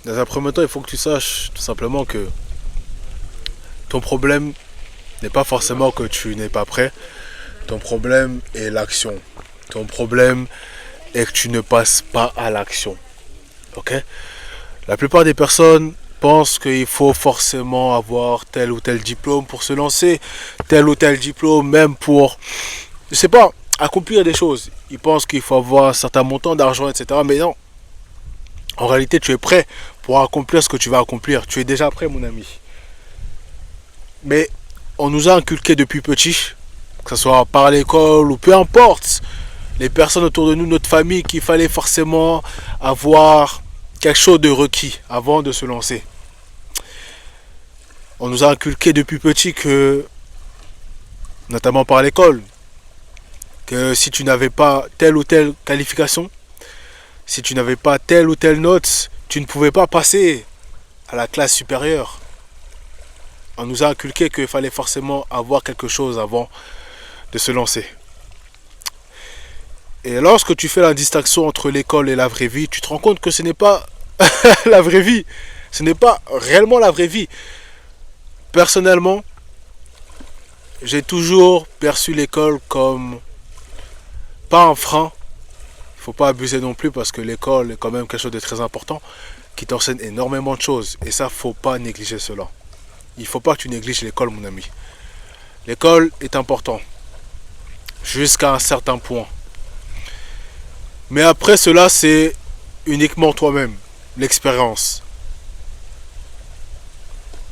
Dans un premier temps, il faut que tu saches tout simplement que ton problème n'est pas forcément que tu n'es pas prêt. Ton problème est l'action. Ton problème est que tu ne passes pas à l'action. Ok? La plupart des personnes pensent qu'il faut forcément avoir tel ou tel diplôme pour se lancer, tel ou tel diplôme même pour, je sais pas, accomplir des choses. Ils pensent qu'il faut avoir un certain montant d'argent, etc. Mais non. En réalité, tu es prêt pour accomplir ce que tu vas accomplir. Tu es déjà prêt, mon ami. Mais on nous a inculqué depuis petit, que ce soit par l'école ou peu importe, les personnes autour de nous, notre famille, qu'il fallait forcément avoir quelque chose de requis avant de se lancer. On nous a inculqué depuis petit que, notamment par l'école, que si tu n'avais pas telle ou telle qualification, si tu n'avais pas telle ou telle note, tu ne pouvais pas passer à la classe supérieure. On nous a inculqué qu'il fallait forcément avoir quelque chose avant de se lancer. Et lorsque tu fais la distinction entre l'école et la vraie vie, tu te rends compte que ce n'est pas la vraie vie. Ce n'est pas réellement la vraie vie. Personnellement, j'ai toujours perçu l'école comme pas un frein. Il ne faut pas abuser non plus parce que l'école est quand même quelque chose de très important qui t'enseigne énormément de choses. Et ça, il ne faut pas négliger cela. Il ne faut pas que tu négliges l'école, mon ami. L'école est important jusqu'à un certain point. Mais après cela, c'est uniquement toi-même, l'expérience,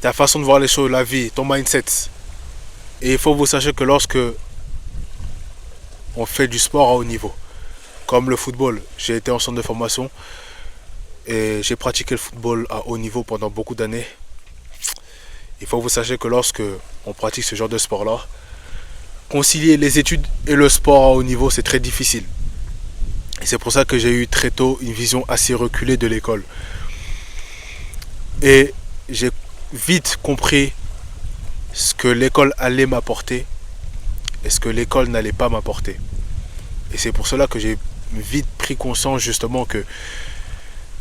ta façon de voir les choses, la vie, ton mindset. Et il faut que vous sachiez que lorsque on fait du sport à haut niveau, comme le football, j'ai été en centre de formation et j'ai pratiqué le football à haut niveau pendant beaucoup d'années. Il faut que vous sachiez que lorsque on pratique ce genre de sport-là, concilier les études et le sport à haut niveau, c'est très difficile. Et c'est pour ça que j'ai eu très tôt une vision assez reculée de l'école. Et j'ai vite compris ce que l'école allait m'apporter et ce que l'école n'allait pas m'apporter. Et c'est pour cela que j'ai vite pris conscience justement que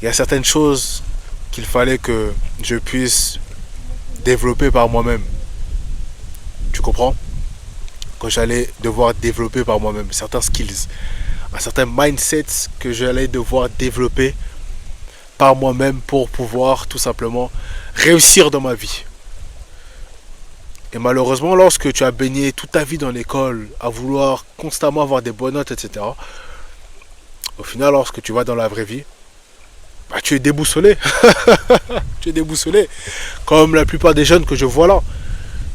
il y a certaines choses qu'il fallait que je puisse développer par moi-même. Tu comprends? Que j'allais devoir développer par moi-même certains skills, un certain mindset que j'allais devoir développer par moi-même pour pouvoir tout simplement réussir dans ma vie. Et malheureusement, lorsque tu as baigné toute ta vie dans l'école, à vouloir constamment avoir des bonnes notes, etc., au final, lorsque tu vas dans la vraie vie, bah, tu es déboussolé. Tu es déboussolé. Comme la plupart des jeunes que je vois là.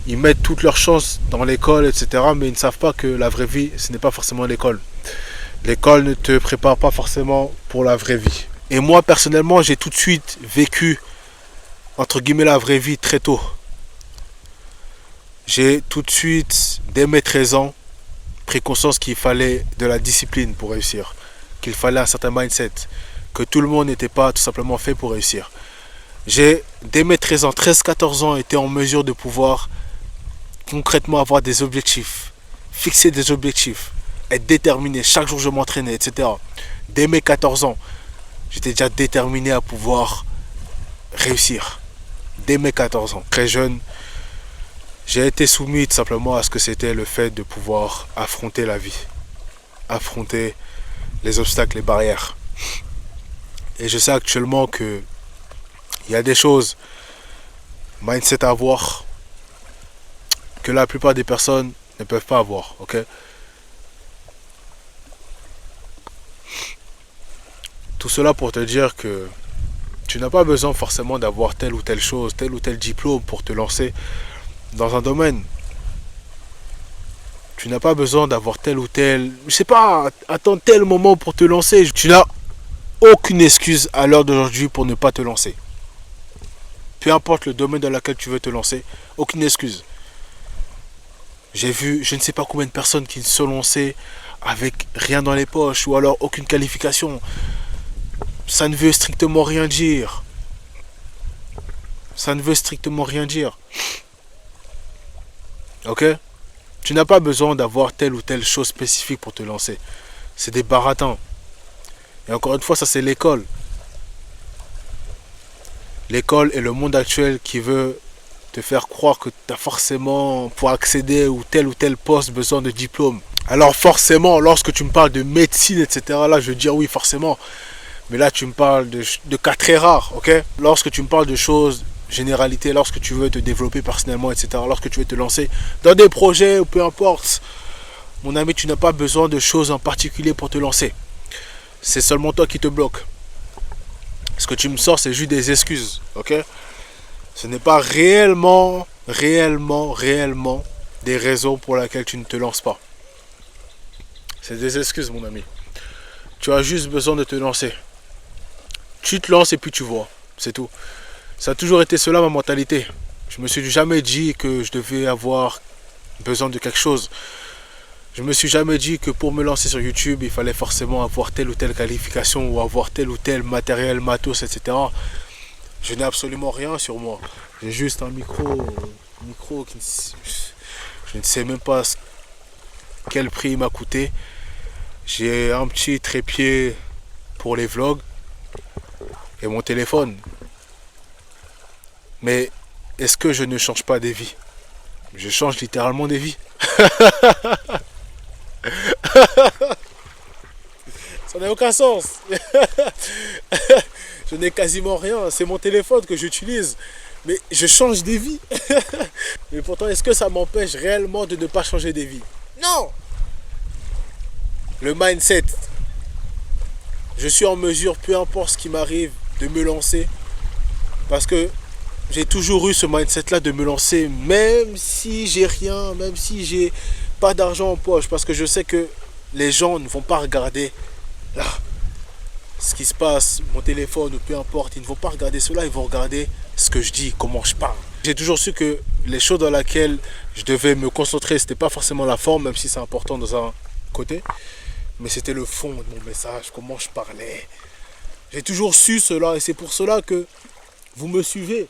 Ils mettent toutes leurs chances dans l'école, etc., mais ils ne savent pas que la vraie vie, ce n'est pas forcément l'école. L'école ne te prépare pas forcément pour la vraie vie. Et moi, personnellement, j'ai tout de suite vécu, entre guillemets, la vraie vie très tôt. J'ai tout de suite, dès mes 13 ans, pris conscience qu'il fallait de la discipline pour réussir. Qu'il fallait un certain mindset. Que tout le monde n'était pas tout simplement fait pour réussir. J'ai, dès mes 13 ans, 13-14 ans, été en mesure de pouvoir concrètement avoir des objectifs. Fixer des objectifs. Être déterminé. Chaque jour, je m'entraînais, etc. Dès mes 14 ans, j'étais déjà déterminé à pouvoir réussir. Dès mes 14 ans, très jeune, j'ai été soumis tout simplement à ce que c'était le fait de pouvoir affronter la vie. Affronter les obstacles, les barrières. Et je sais actuellement que il y a des choses, mindset à avoir, que la plupart des personnes ne peuvent pas avoir, ok? Tout cela pour te dire que tu n'as pas besoin forcément d'avoir telle ou telle chose, tel ou tel diplôme pour te lancer dans un domaine. Tu n'as pas besoin d'avoir tel ou tel, je sais pas, attends tel moment pour te lancer. Tu n'as aucune excuse à l'heure d'aujourd'hui pour ne pas te lancer. Peu importe le domaine dans lequel tu veux te lancer, aucune excuse. J'ai vu je ne sais pas combien de personnes qui se sont lancées avec rien dans les poches ou alors aucune qualification. Ça ne veut strictement rien dire. Ça ne veut strictement rien dire. Ok? Tu n'as pas besoin d'avoir telle ou telle chose spécifique pour te lancer. C'est des baratins. Et encore une fois, ça c'est l'école. L'école et le monde actuel qui veut te faire croire que tu as forcément, pour accéder à tel ou tel poste, besoin de diplôme. Alors forcément, lorsque tu me parles de médecine, etc., là, je veux dire oui, forcément. Mais là, tu me parles de cas très rares, ok? Lorsque tu me parles de choses, généralité, lorsque tu veux te développer personnellement, etc., lorsque tu veux te lancer dans des projets ou peu importe, mon ami, tu n'as pas besoin de choses en particulier pour te lancer. C'est seulement toi qui te bloque. Ce que tu me sors, c'est juste des excuses, ok? Ce n'est pas réellement des raisons pour lesquelles tu ne te lances pas. C'est des excuses, mon ami. Tu as juste besoin de te lancer. Tu te lances et puis tu vois. C'est tout. Ça a toujours été cela ma mentalité. Je me suis jamais dit que je devais avoir besoin de quelque chose. Je me suis jamais dit que pour me lancer sur YouTube, il fallait forcément avoir telle ou telle qualification ou avoir tel ou tel matériel, matos, etc. Je n'ai absolument rien sur moi. J'ai juste un micro qui je ne sais même pas quel prix il m'a coûté. J'ai un petit trépied pour les vlogs et mon téléphone. Mais est-ce que je ne change pas des vies? Je change littéralement des vies. Ça n'a aucun sens. Je n'ai quasiment rien. C'est mon téléphone que j'utilise. Mais je change des vies. Mais pourtant, est-ce que ça m'empêche réellement de ne pas changer des vies? Non. Le mindset. Je suis en mesure, peu importe ce qui m'arrive, de me lancer. Parce que j'ai toujours eu ce mindset-là de me lancer, même si j'ai rien, même si j'ai pas d'argent en poche. Parce que je sais que les gens ne vont pas regarder là ce qui se passe, mon téléphone ou peu importe. Ils ne vont pas regarder cela, ils vont regarder ce que je dis, comment je parle. J'ai toujours su que les choses dans lesquelles je devais me concentrer, c'était pas forcément la forme, même si c'est important dans un côté, mais c'était le fond de mon message, comment je parlais. J'ai toujours su cela et c'est pour cela que vous me suivez.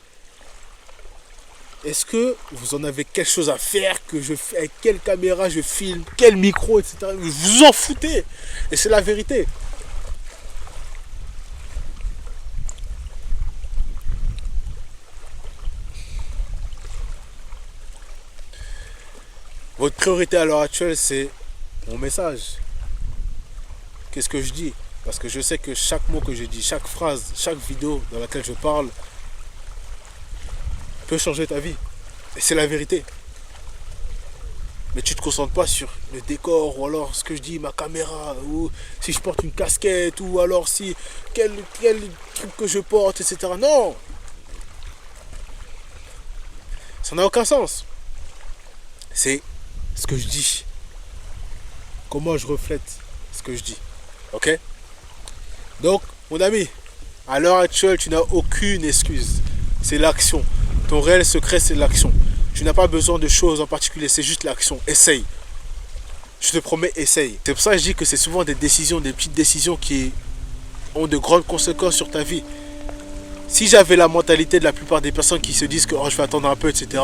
Est-ce que vous en avez quelque chose à faire, que je fais, avec quelle caméra je filme, quel micro, etc. Vous vous en foutez. Et c'est la vérité. Votre priorité à l'heure actuelle, c'est mon message. Qu'est-ce que je dis? Parce que je sais que chaque mot que je dis, chaque phrase, chaque vidéo dans laquelle je parle peut changer ta vie. Et c'est la vérité. Mais tu ne te concentres pas sur le décor, ou alors ce que je dis, ma caméra, ou si je porte une casquette, ou alors si quel truc que je porte, etc. Non! Ça n'a aucun sens. C'est ce que je dis. Comment je reflète ce que je dis. Ok? Donc, mon ami, à l'heure actuelle, tu n'as aucune excuse. C'est l'action. Ton réel secret, c'est l'action. Tu n'as pas besoin de choses en particulier, c'est juste l'action. Essaye. Je te promets, essaye. C'est pour ça que je dis que c'est souvent des décisions, des petites décisions qui ont de grandes conséquences sur ta vie. Si j'avais la mentalité de la plupart des personnes qui se disent que oh, je vais attendre un peu, etc.,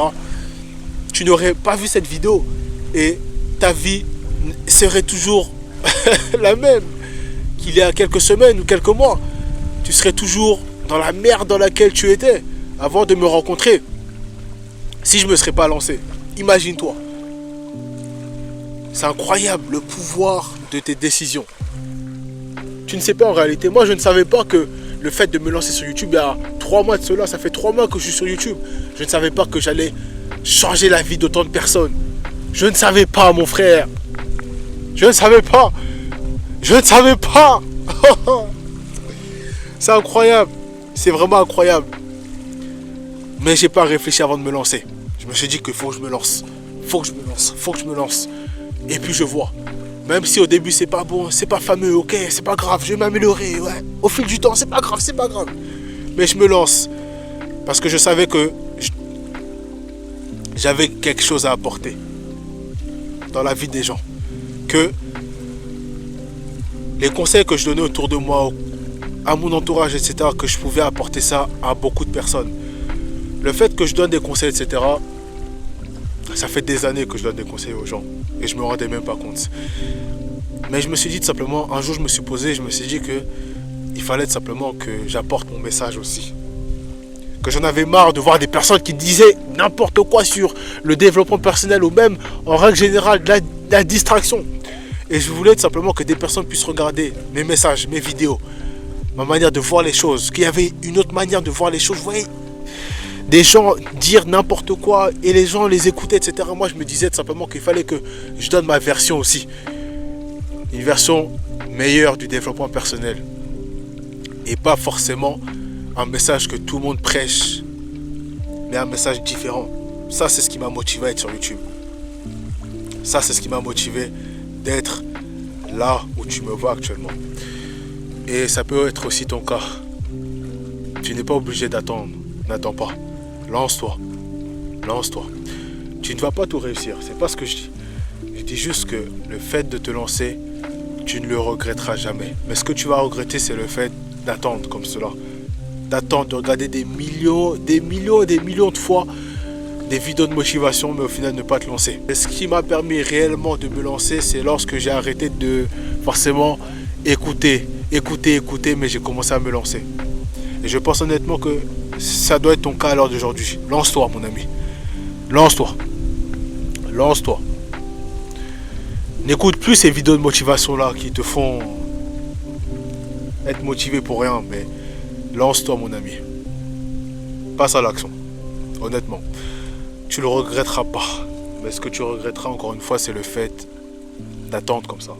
tu n'aurais pas vu cette vidéo et ta vie serait toujours la même qu'il y a quelques semaines ou quelques mois. Tu serais toujours dans la merde dans laquelle tu étais avant de me rencontrer. Si je ne me serais pas lancé, imagine-toi. C'est incroyable le pouvoir de tes décisions. Tu ne sais pas en réalité. Moi, je ne savais pas que le fait de me lancer sur YouTube, il y a 3 mois de cela, ça fait 3 mois que je suis sur YouTube. Je ne savais pas que j'allais changer la vie d'autant de personnes. Je ne savais pas, mon frère. Je ne savais pas. Je ne savais pas. C'est incroyable. C'est vraiment incroyable. Mais j'ai pas réfléchi avant de me lancer. Je me suis dit qu'il faut que je me lance. Faut que je me lance. Faut que je me lance. Et puis je vois. Même si au début c'est pas bon, c'est pas fameux, ok, c'est pas grave, je vais m'améliorer. Ouais. Au fil du temps, c'est pas grave, c'est pas grave. Mais je me lance. Parce que je savais que j'avais quelque chose à apporter dans la vie des gens. Que les conseils que je donnais autour de moi, à mon entourage, etc., que je pouvais apporter ça à beaucoup de personnes. Le fait que je donne des conseils, etc., ça fait des années que je donne des conseils aux gens. Et je me rendais même pas compte. Mais je me suis dit tout simplement, un jour je me suis posé, je me suis dit que il fallait tout simplement que j'apporte mon message aussi. que j'en avais marre de voir des personnes qui disaient n'importe quoi sur le développement personnel ou même en règle générale de la distraction. Et je voulais tout simplement que des personnes puissent regarder mes messages, mes vidéos, ma manière de voir les choses, qu'il y avait une autre manière de voir les choses. Vous voyez, des gens dire n'importe quoi et les gens les écoutaient, etc. Moi, je me disais tout simplement qu'il fallait que je donne ma version aussi. Une version meilleure du développement personnel. Et pas forcément un message que tout le monde prêche, mais un message différent. Ça, c'est ce qui m'a motivé à être sur YouTube. Ça, c'est ce qui m'a motivé d'être là où tu me vois actuellement. Et ça peut être aussi ton cas. Tu n'es pas obligé d'attendre. N'attends pas. Lance-toi. Lance-toi. Tu ne vas pas tout réussir. C'est pas ce que je dis. Je dis juste que le fait de te lancer, tu ne le regretteras jamais. Mais ce que tu vas regretter, c'est le fait d'attendre comme cela. D'attendre, de regarder des millions de fois des vidéos de motivation, mais au final ne pas te lancer. Et ce qui m'a permis réellement de me lancer, c'est lorsque j'ai arrêté de forcément écouter, mais j'ai commencé à me lancer. Et je pense honnêtement que ça doit être ton cas à l'heure d'aujourd'hui. Lance-toi, mon ami. Lance-toi. Lance-toi. N'écoute plus ces vidéos de motivation là qui te font être motivé pour rien, mais lance-toi, mon ami. Passe à l'action. Honnêtement. Tu le regretteras pas. Mais ce que tu regretteras encore une fois, c'est le fait d'attendre comme ça.